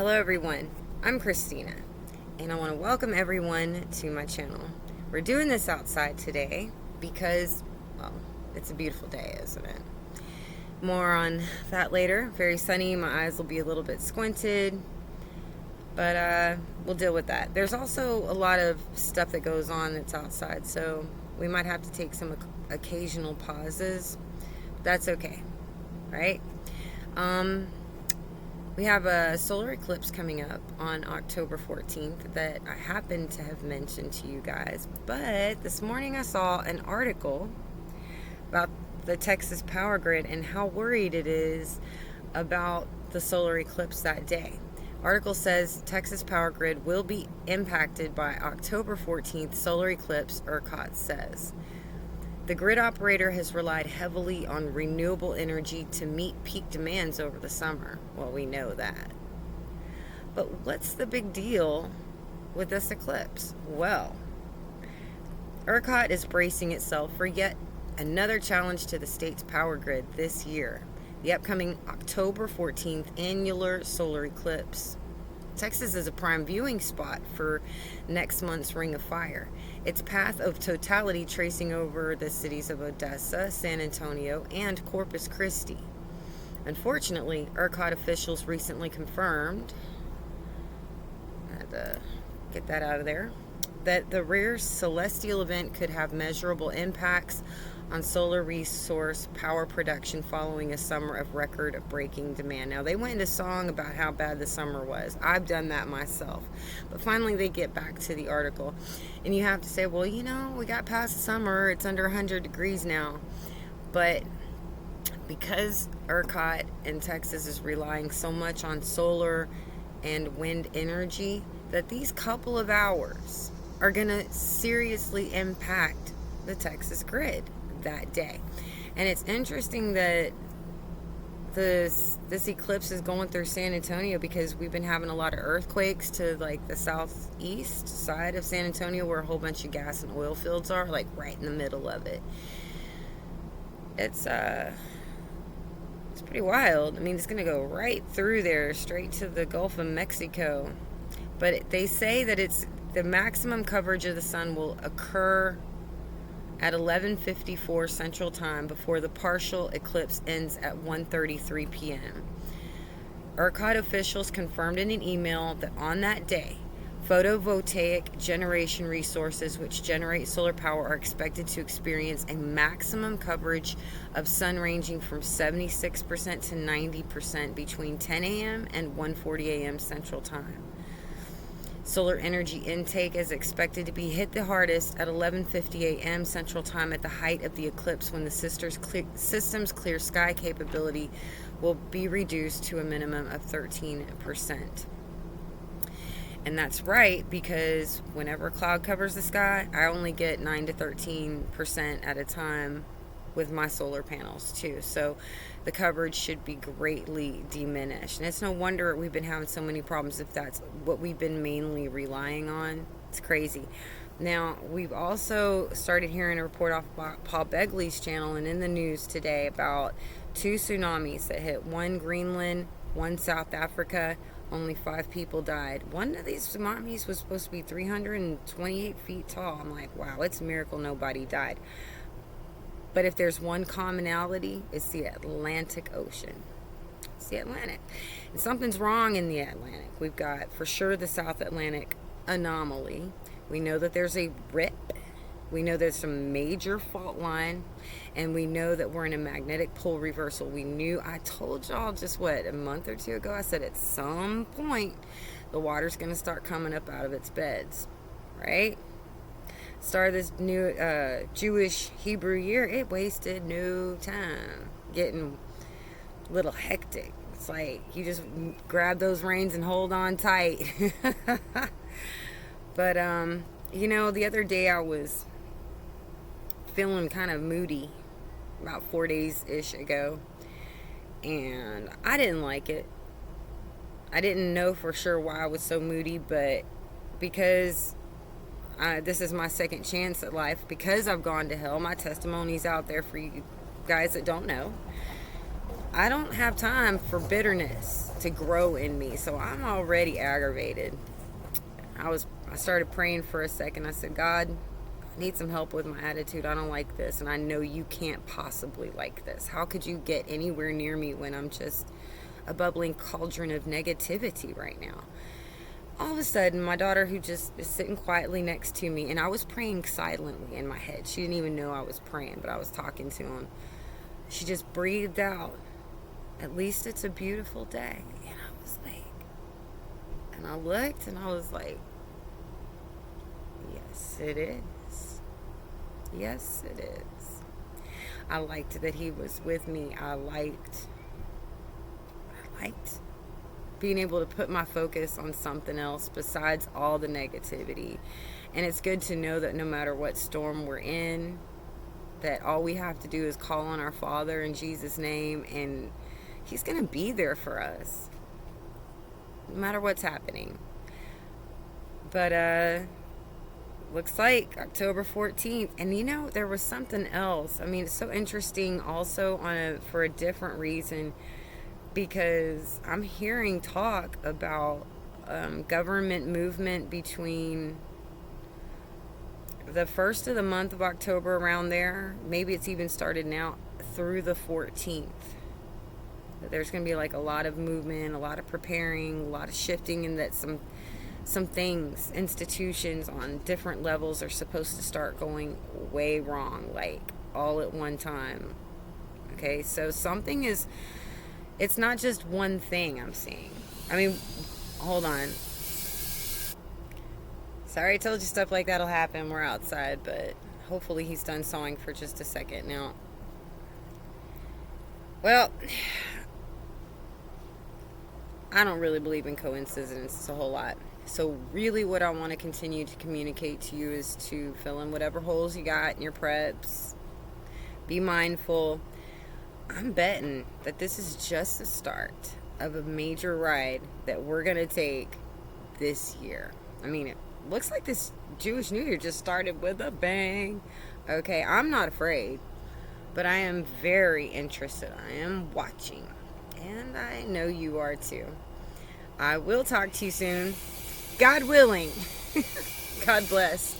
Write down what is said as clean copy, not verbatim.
Hello everyone, I'm Christina, and I want to welcome everyone to my channel. We're doing this outside today because, well, it's a beautiful day, isn't it? More on that later. Very sunny, my eyes will be a little bit squinted, but we'll deal with that. There's also a lot of stuff that goes on that's outside, so we might have to take some occasional pauses. That's okay, right? We have a solar eclipse coming up on October 14th that I happen to have mentioned to you guys. But this morning I saw an article about the Texas power grid and how worried it is about the solar eclipse that day. Article says Texas power grid will be impacted by October 14th solar eclipse, ERCOT says. The grid operator has relied heavily on renewable energy to meet peak demands over the summer. Well, we know that. But what's the big deal with this eclipse? Well, ERCOT is bracing itself for yet another challenge to the state's power grid this year, the upcoming October 14th annular solar eclipse. Texas is a prime viewing spot for next month's Ring of Fire. Its path of totality tracing over the cities of Odessa, San Antonio, and Corpus Christi. Unfortunately, ERCOT officials recently confirmed, I had to get that out of there, that the rare celestial event could have measurable impacts on solar resource power production following a summer of record-breaking demand. Now, they went into song about how bad the summer was. I've done that myself. But finally, they get back to the article. And you have to say, well, you know, we got past the summer. It's under 100 degrees now. But because ERCOT in Texas is relying so much on solar and wind energy, that these couple of hours are going to seriously impact the Texas grid that day. And it's interesting that this eclipse is going through San Antonio because we've been having a lot of earthquakes to like the southeast side of San Antonio where a whole bunch of gas and oil fields are, like right in the middle of it. It's pretty wild. I mean, it's gonna go right through there straight to the Gulf of Mexico. But they say that it's the maximum coverage of the sun will occur at 11:54 Central Time before the partial eclipse ends at 1:33 p.m. ERCOT officials confirmed in an email that on that day, photovoltaic generation resources which generate solar power are expected to experience a maximum coverage of sun ranging from 76% to 90% between 10 a.m. and 1:40 a.m. Central Time. Solar energy intake is expected to be hit the hardest at 11:50 a.m. Central Time at the height of the eclipse, when the system's clear sky capability will be reduced to a minimum of 13%. And that's right, because whenever a cloud covers the sky, I only get 9 to 13% at a time with my solar panels too. So the coverage should be greatly diminished. And it's no wonder we've been having so many problems if that's what we've been mainly relying on. It's crazy. Now, we've also started hearing a report off Paul Begley's channel and in the news today about 2 tsunamis that hit, one Greenland, one South Africa. Only 5 people died. One of these tsunamis was supposed to be 328 feet tall. I'm like, wow, it's a miracle nobody died. But if there's one commonality, it's the Atlantic Ocean. It's the Atlantic. And something's wrong in the Atlantic. We've got, for sure, the South Atlantic anomaly. We know that there's a rip. We know there's some major fault line. And we know that we're in a magnetic pole reversal. I told y'all just, a month or 2 ago, I said at some point, the water's going to start coming up out of its beds. Right? Start of this new Jewish Hebrew year, it wasted no time getting a little hectic. It's like you just grab those reins and hold on tight. But you know, the other day I was feeling kind of moody about 4 days ish ago, and I didn't like it. I didn't know for sure why I was so moody, but because this is my second chance at life, because I've gone to hell. My testimony's out there for you guys that don't know. I don't have time for bitterness. to grow in me. So I'm already aggravated. I started praying for a second. I said, God, I need some help with my attitude. I don't like this, and I know you can't possibly like this. How could you get anywhere near me when I'm just a bubbling cauldron of negativity right now? All of a sudden, my daughter, who just is sitting quietly next to me, and I was praying silently in my head. She didn't even know I was praying, but I was talking to him. She just breathed out, at least it's a beautiful day. And I was like, and I looked and I was like, yes, it is. Yes, it is. I liked that he was with me. I liked being able to put my focus on something else besides all the negativity. And it's good to know that no matter what storm we're in, that all we have to do is call on our Father in Jesus' name, and he's going to be there for us no matter what's happening. But looks like October 14th. And you know, there was something else. I mean, it's so interesting also for a different reason, because I'm hearing talk about government movement between the first of the month of October, around there. Maybe it's even started now, through the 14th. There's going to be like a lot of movement, a lot of preparing, a lot of shifting, and that some things, institutions on different levels are supposed to start going way wrong, like all at one time. Okay, so something is, it's not just one thing I'm seeing. I mean, hold on. Sorry I told you stuff like that'll happen. We're outside, but hopefully he's done sawing for just a second now. Well, I don't really believe in coincidences a whole lot. So really what I want to continue to communicate to you is to fill in whatever holes you got in your preps. Be mindful. I'm betting that this is just the start of a major ride that we're going to take this year. I mean, it looks like this Jewish New Year just started with a bang. Okay, I'm not afraid, but I am very interested. I am watching, and I know you are too. I will talk to you soon. God willing. God bless.